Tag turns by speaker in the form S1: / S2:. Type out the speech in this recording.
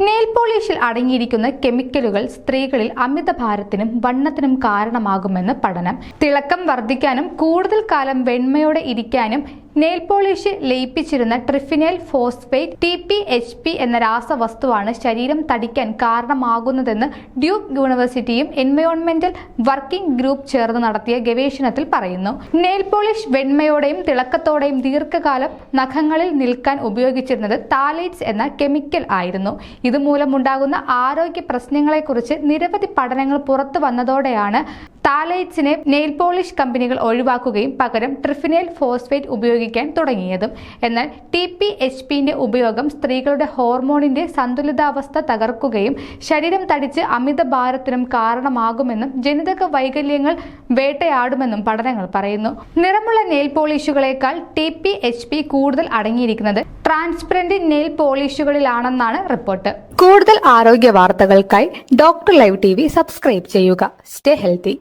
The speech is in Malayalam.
S1: നെയിൽ പോളിഷിൽ അടങ്ങിയിരിക്കുന്ന കെമിക്കലുകൾ സ്ത്രീകളിൽ അമിതഭാരത്തിനും വണ്ണത്തിനും കാരണമാകുമെന്ന് പഠനം. തിളക്കം വർദ്ധിക്കാനും കൂടുതൽ കാലം വെണ്മയോടെ ഇരിക്കാനും നെയിൽ പോളിഷ് ലയിപ്പിച്ചിരുന്ന ട്രിഫിനൈൽ ഫോസ്ഫേറ്റ് (TPHP) എന്ന രാസവസ്തുവാണ് ശരീരം തടിക്കാൻ കാരണമാകുന്നതെന്ന് ഡ്യൂക്ക് യൂണിവേഴ്സിറ്റിയും എൻവയോൺമെന്റൽ വർക്കിംഗ് ഗ്രൂപ്പ് ചേർന്ന് നടത്തിയ ഗവേഷണത്തിൽ പറയുന്നു. നെയിൽ പോളിഷ് വെണ്മയോടെയും തിളക്കത്തോടെയും ദീർഘകാലം നഖങ്ങളിൽ നിൽക്കാൻ ഉപയോഗിച്ചിരുന്നത് താലൈറ്റ്സ് എന്ന കെമിക്കൽ ആയിരുന്നു. ഇതുമൂലമുണ്ടാകുന്ന ആരോഗ്യ പ്രശ്നങ്ങളെക്കുറിച്ച് നിരവധി പഠനങ്ങൾ പുറത്തു വന്നതോടെയാണ് താലൈറ്റ്സിനെ നെയിൽ പോളിഷ് കമ്പനികൾ ഒഴിവാക്കുകയും പകരം ട്രിഫിനൈൽ ഫോസ്ഫേറ്റ് ഉപയോഗിക്കാൻ തുടങ്ങിയതും. എന്നാൽ TPHPന്റെ ഉപയോഗം സ്ത്രീകളുടെ ഹോർമോണിന്റെ സന്തുലിതാവസ്ഥ തകർക്കുകയും ശരീരം തടിച്ച് അമിതഭാരത്തിനും കാരണമാകുമെന്നും ജനിതക വൈകല്യങ്ങൾ വേട്ടയാടുമെന്നും പഠനങ്ങൾ പറയുന്നു. നിറമുള്ള നെയിൽ പോളിഷുകളേക്കാൾ TPHP കൂടുതൽ അടങ്ങിയിരിക്കുന്നത് ട്രാൻസ്പെറന്റ് നെയിൽ പോളിഷുകളിലാണെന്നാണ് റിപ്പോർട്ട്. കൂടുതൽ ആരോഗ്യ വാർത്തകൾക്കായി ഡോക്ടർ ലൈവ് TV സബ്സ്ക്രൈബ് ചെയ്യുക. Stay healthy.